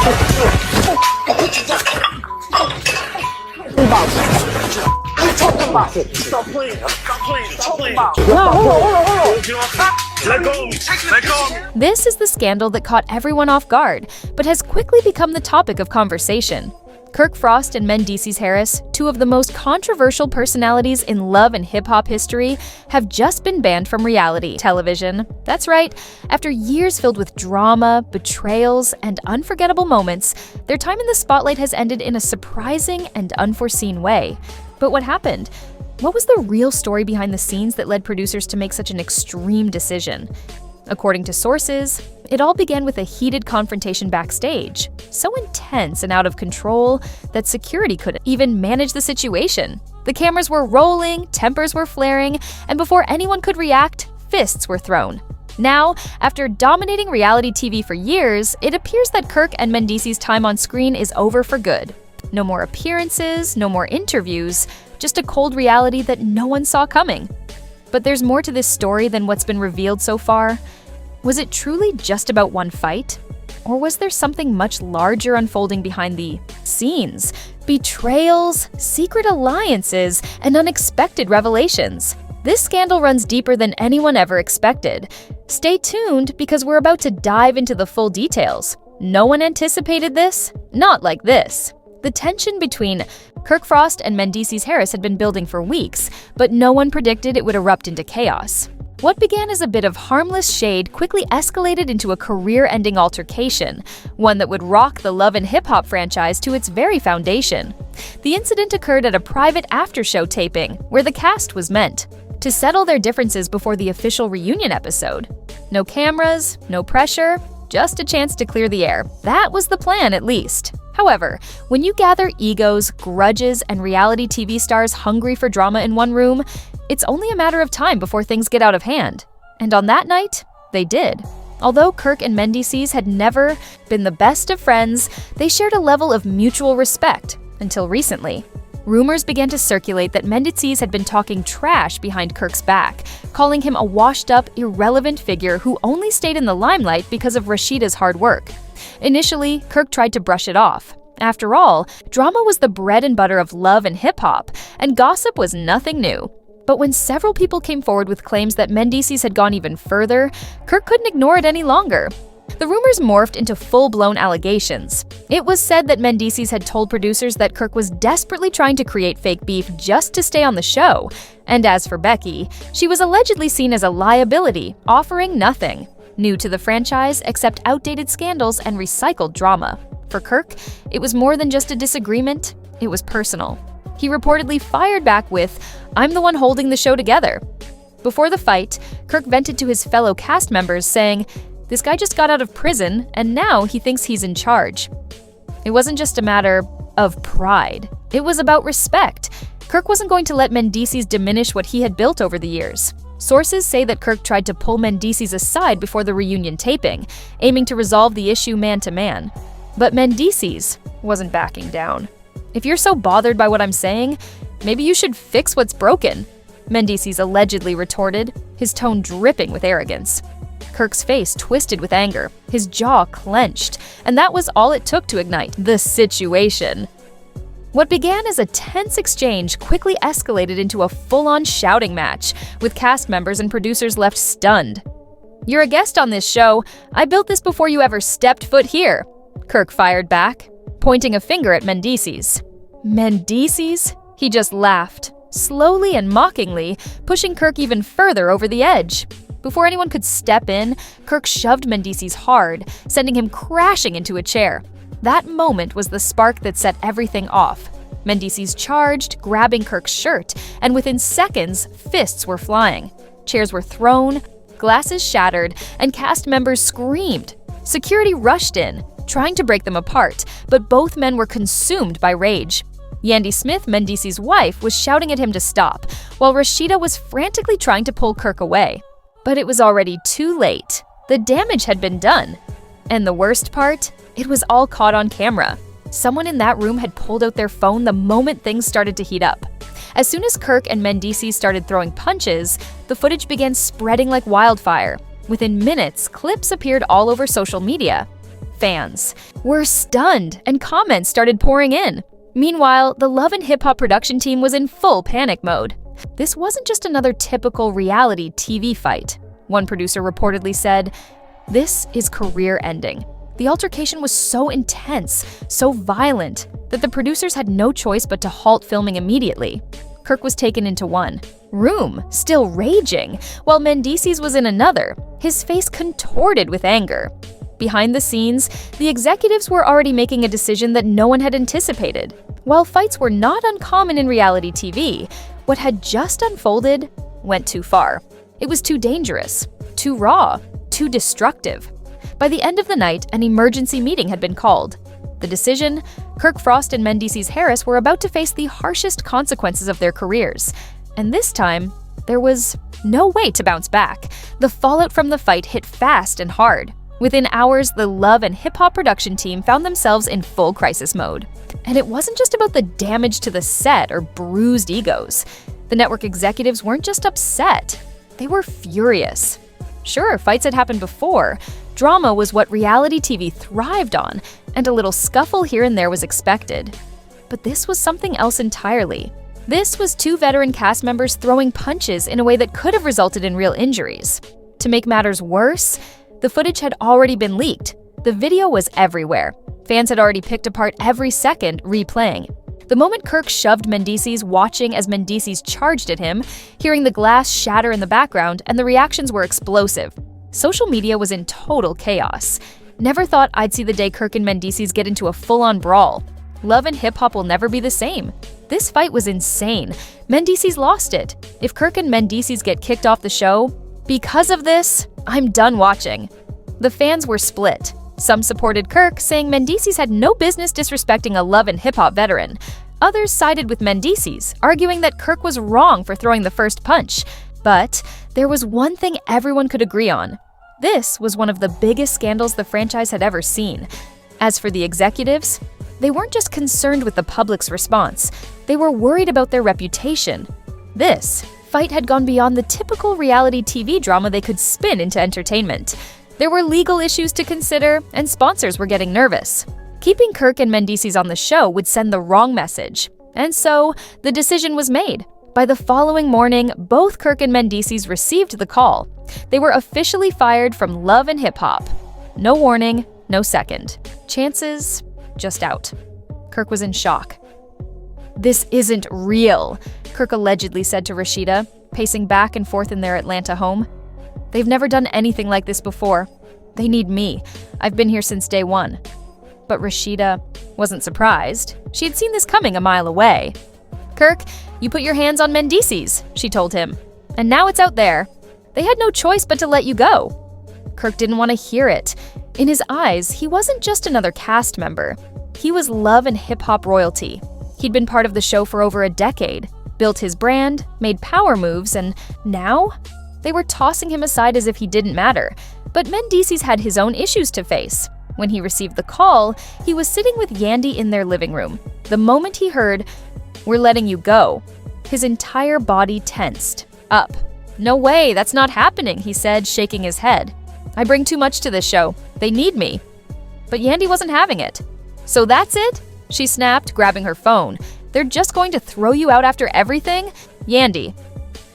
Stop playing. Hold on. Let go. This is the scandal that caught everyone off guard, but has quickly become the topic of conversation. Kirk Frost and Mendeecees Harris, two of the most controversial personalities in love and hip-hop history, have just been banned from reality television. That's right, after years filled with drama, betrayals, and unforgettable moments, their time in the spotlight has ended in a surprising and unforeseen way. But what happened? What was the real story behind the scenes that led producers to make such an extreme decision? According to sources, it all began with a heated confrontation backstage, so intense and out of control that security couldn't even manage the situation. The cameras were rolling, tempers were flaring, and before anyone could react, fists were thrown. Now, after dominating reality TV for years, it appears that Kirk and Mendeecees' time on screen is over for good. No more appearances, no more interviews, just a cold reality that no one saw coming. But there's more to this story than what's been revealed so far. Was it truly just about one fight? Or was there something much larger unfolding behind the scenes? Betrayals, secret alliances, and unexpected revelations. This scandal runs deeper than anyone ever expected. Stay tuned because we're about to dive into the full details. No one anticipated this? Not like this. The tension between Kirk Frost and Mendeecees Harris had been building for weeks, but no one predicted it would erupt into chaos. What began as a bit of harmless shade quickly escalated into a career-ending altercation, one that would rock the love and hip-hop franchise to its very foundation. The incident occurred at a private after-show taping, where the cast was meant to settle their differences before the official reunion episode. No cameras, no pressure, just a chance to clear the air. That was the plan, at least. However, when you gather egos, grudges, and reality TV stars hungry for drama in one room, it's only a matter of time before things get out of hand. And on that night, they did. Although Kirk and Mendeecees had never been the best of friends, they shared a level of mutual respect until recently. Rumors began to circulate that Mendeecees had been talking trash behind Kirk's back, calling him a washed-up, irrelevant figure who only stayed in the limelight because of Rashida's hard work. Initially, Kirk tried to brush it off. After all, drama was the bread and butter of love and hip-hop, and gossip was nothing new. But when several people came forward with claims that Mendeecees had gone even further, Kirk couldn't ignore it any longer. The rumors morphed into full-blown allegations. It was said that Mendeecees had told producers that Kirk was desperately trying to create fake beef just to stay on the show. And as for Becky, she was allegedly seen as a liability, offering nothing new to the franchise except outdated scandals and recycled drama. For Kirk, it was more than just a disagreement, it was personal. He reportedly fired back with, "I'm the one holding the show together." Before the fight, Kirk vented to his fellow cast members saying, "This guy just got out of prison and now he thinks he's in charge." It wasn't just a matter of pride, it was about respect. Kirk wasn't going to let Mendeecees diminish what he had built over the years. Sources say that Kirk tried to pull Mendeecees aside before the reunion taping, aiming to resolve the issue man-to-man. But Mendeecees wasn't backing down. "If you're so bothered by what I'm saying, maybe you should fix what's broken," Mendeecees allegedly retorted, his tone dripping with arrogance. Kirk's face twisted with anger, his jaw clenched, and that was all it took to ignite the situation. What began as a tense exchange quickly escalated into a full-on shouting match, with cast members and producers left stunned. "You're a guest on this show. I built this before you ever stepped foot here," Kirk fired back, pointing a finger at Mendeecees. Mendeecees? He just laughed, slowly and mockingly, pushing Kirk even further over the edge. Before anyone could step in, Kirk shoved Mendeecees hard, sending him crashing into a chair. That moment was the spark that set everything off. Mendeecees charged, grabbing Kirk's shirt, and within seconds, fists were flying. Chairs were thrown, glasses shattered, and cast members screamed. Security rushed in, trying to break them apart, but both men were consumed by rage. Yandy Smith, Mendeecees' wife, was shouting at him to stop, while Rashida was frantically trying to pull Kirk away. But it was already too late. The damage had been done. And the worst part? It was all caught on camera. Someone in that room had pulled out their phone the moment things started to heat up. As soon as Kirk and Mendeecees started throwing punches, the footage began spreading like wildfire. Within minutes, clips appeared all over social media. Fans were stunned and comments started pouring in. Meanwhile, the Love and Hip Hop production team was in full panic mode. This wasn't just another typical reality TV fight. One producer reportedly said, "This is career-ending." The altercation was so intense, so violent, that the producers had no choice but to halt filming immediately. Kirk was taken into one room, still raging, while Mendeecees was in another, his face contorted with anger. Behind the scenes, the executives were already making a decision that no one had anticipated. While fights were not uncommon in reality TV, what had just unfolded went too far. It was too dangerous, too raw, too destructive. By the end of the night, an emergency meeting had been called. The decision: Kirk Frost and Mendeecees Harris were about to face the harshest consequences of their careers. And this time, there was no way to bounce back. The fallout from the fight hit fast and hard. Within hours, the Love and Hip Hop production team found themselves in full crisis mode. And it wasn't just about the damage to the set or bruised egos. The network executives weren't just upset, they were furious. Sure, fights had happened before. Drama was what reality TV thrived on, and a little scuffle here and there was expected. But this was something else entirely. This was two veteran cast members throwing punches in a way that could have resulted in real injuries. To make matters worse, the footage had already been leaked. The video was everywhere. Fans had already picked apart every second, replaying. The moment Kirk shoved Mendeecees, watching as Mendeecees charged at him, hearing the glass shatter in the background, and the reactions were explosive. Social media was in total chaos. Never thought I'd see the day Kirk and Mendeecees get into a full-on brawl. Love and Hip Hop will never be the same. This fight was insane. Mendeecees lost it. If Kirk and Mendeecees get kicked off the show, because of this, I'm done watching. The fans were split. Some supported Kirk, saying Mendeecees had no business disrespecting a Love and Hip Hop veteran. Others sided with Mendeecees, arguing that Kirk was wrong for throwing the first punch. But there was one thing everyone could agree on. This was one of the biggest scandals the franchise had ever seen. As for the executives, they weren't just concerned with the public's response, they were worried about their reputation. This fight had gone beyond the typical reality TV drama they could spin into entertainment. There were legal issues to consider, and sponsors were getting nervous. Keeping Kirk and Mendeecees on the show would send the wrong message. And so, the decision was made. By the following morning, both Kirk and Mendeecees received the call. They were officially fired from Love and Hip Hop. No warning, no second. Chances just out. Kirk was in shock. "This isn't real," Kirk allegedly said to Rashida, pacing back and forth in their Atlanta home. "They've never done anything like this before. They need me. I've been here since day one." But Rashida wasn't surprised. She had seen this coming a mile away. "Kirk, you put your hands on Mendeecees," she told him. "And now it's out there. They had no choice but to let you go." Kirk didn't want to hear it. In his eyes, he wasn't just another cast member. He was Love and Hip Hop royalty. He'd been part of the show for over a decade, built his brand, made power moves, and now they were tossing him aside as if he didn't matter. But Mendeecees had his own issues to face. When he received the call, he was sitting with Yandy in their living room. The moment he heard, "We're letting you go," his entire body tensed up. "No way, that's not happening," he said, shaking his head. "I bring too much to this show. They need me." But Yandy wasn't having it. "So that's it?" she snapped, grabbing her phone. "They're just going to throw you out after everything?" Yandy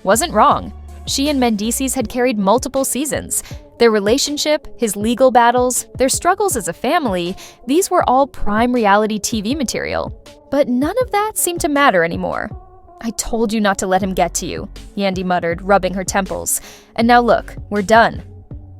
wasn't wrong. She and Mendeecees had carried multiple seasons. Their relationship, his legal battles, their struggles as a family, these were all prime reality TV material. But none of that seemed to matter anymore. "I told you not to let him get to you," Yandy muttered, rubbing her temples. "And now look, we're done."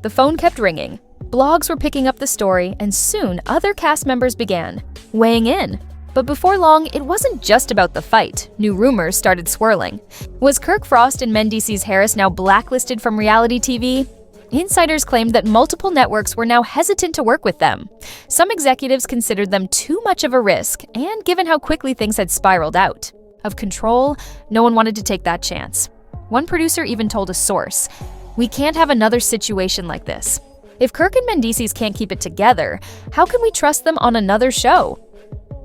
The phone kept ringing. Blogs were picking up the story, and soon other cast members began weighing in. But before long, it wasn't just about the fight. New rumors started swirling. Was Kirk Frost and Mendeecees Harris now blacklisted from reality TV? Insiders claimed that multiple networks were now hesitant to work with them. Some executives considered them too much of a risk, and given how quickly things had spiraled out of control, no one wanted to take that chance. One producer even told a source, "We can't have another situation like this. If Kirk and Mendeecees can't keep it together, how can we trust them on another show?"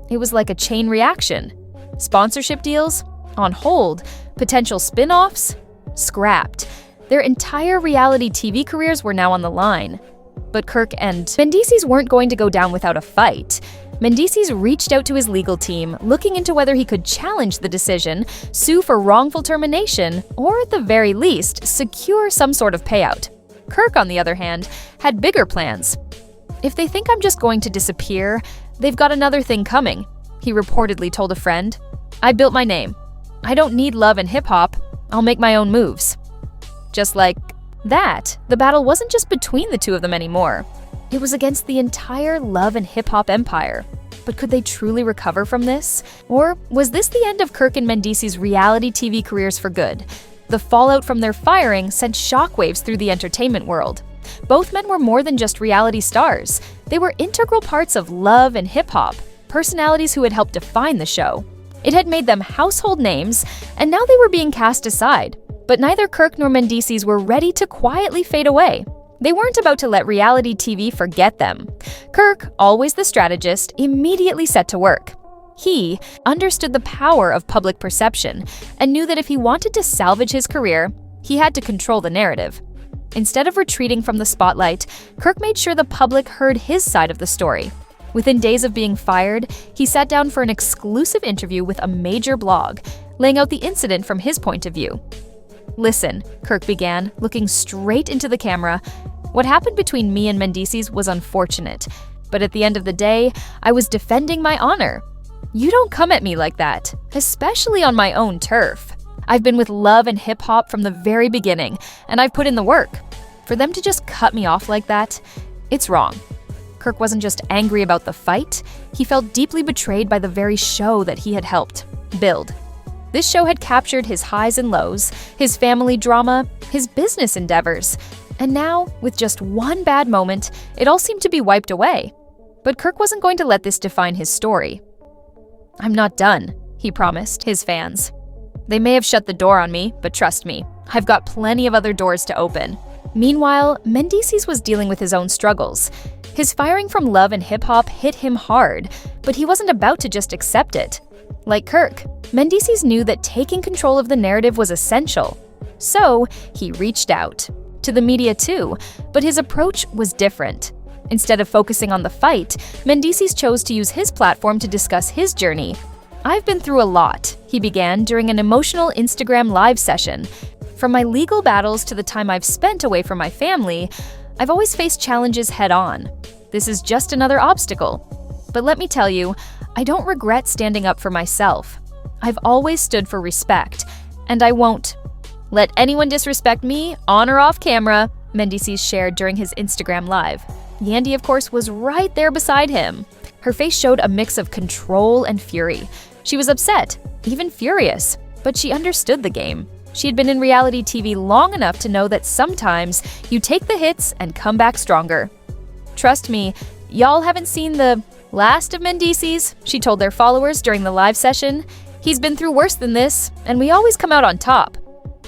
It was like a chain reaction. Sponsorship deals on hold, potential spin-offs scrapped. Their entire reality TV careers were now on the line. But Kirk and Mendeecees weren't going to go down without a fight. Mendeecees reached out to his legal team, looking into whether he could challenge the decision, sue for wrongful termination, or at the very least, secure some sort of payout. Kirk, on the other hand, had bigger plans. "If they think I'm just going to disappear, they've got another thing coming," he reportedly told a friend. "I built my name. I don't need love and hip-hop. I'll make my own moves." Just like that, the battle wasn't just between the two of them anymore. It was against the entire love and hip-hop empire. But could they truly recover from this? Or was this the end of Kirk and Mendeecees' reality TV careers for good? The fallout from their firing sent shockwaves through the entertainment world. Both men were more than just reality stars. They were integral parts of love and hip-hop, personalities who had helped define the show. It had made them household names, and now they were being cast aside. But neither Kirk nor Mendeecees were ready to quietly fade away. They weren't about to let reality TV forget them. Kirk, always the strategist, immediately set to work. He understood the power of public perception and knew that if he wanted to salvage his career, he had to control the narrative. Instead of retreating from the spotlight, Kirk made sure the public heard his side of the story. Within days of being fired, he sat down for an exclusive interview with a major blog, laying out the incident from his point of view. "Listen," Kirk began, looking straight into the camera. "What happened between me and Mendeecees was unfortunate, but at the end of the day, I was defending my honor. You don't come at me like that, especially on my own turf. I've been with love and hip-hop from the very beginning, and I've put in the work. For them to just cut me off like that, it's wrong." Kirk wasn't just angry about the fight, he felt deeply betrayed by the very show that he had helped build. This show had captured his highs and lows, his family drama, his business endeavors. And now, with just one bad moment, it all seemed to be wiped away. But Kirk wasn't going to let this define his story. "I'm not done," he promised his fans. "They may have shut the door on me, but trust me, I've got plenty of other doors to open." Meanwhile, Mendeecees was dealing with his own struggles. His firing from love and hip-hop hit him hard, but he wasn't about to just accept it. Like Kirk, Mendeecees knew that taking control of the narrative was essential. So, he reached out. To the media too, but his approach was different. Instead of focusing on the fight, Mendeecees chose to use his platform to discuss his journey. "I've been through a lot," he began during an emotional Instagram live session. "From my legal battles to the time I've spent away from my family, I've always faced challenges head-on. This is just another obstacle. But let me tell you, I don't regret standing up for myself. I've always stood for respect, and I won't let anyone disrespect me on or off camera," Mendeecees shared during his Instagram live. Yandy, of course, was right there beside him. Her face showed a mix of control and fury. She was upset, even furious, but she understood the game. She had been in reality TV long enough to know that sometimes you take the hits and come back stronger. "Trust me, y'all haven't seen the last of Mendeecees," she told their followers during the live session. "He's been through worse than this, and we always come out on top."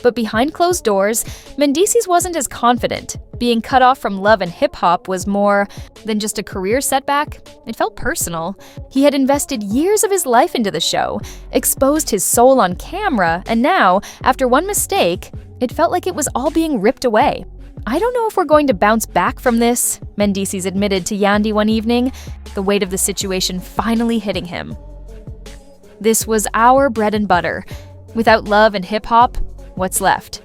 But behind closed doors, Mendeecees wasn't as confident. Being cut off from love and hip-hop was more than just a career setback. It felt personal. He had invested years of his life into the show, exposed his soul on camera, and now, after one mistake, it felt like it was all being ripped away. "I don't know if we're going to bounce back from this," Mendeecees admitted to Yandy one evening, the weight of the situation finally hitting him. "This was our bread and butter. Without love and hip-hop, what's left?"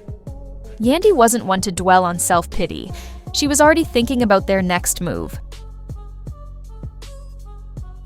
Yandy wasn't one to dwell on self-pity. She was already thinking about their next move.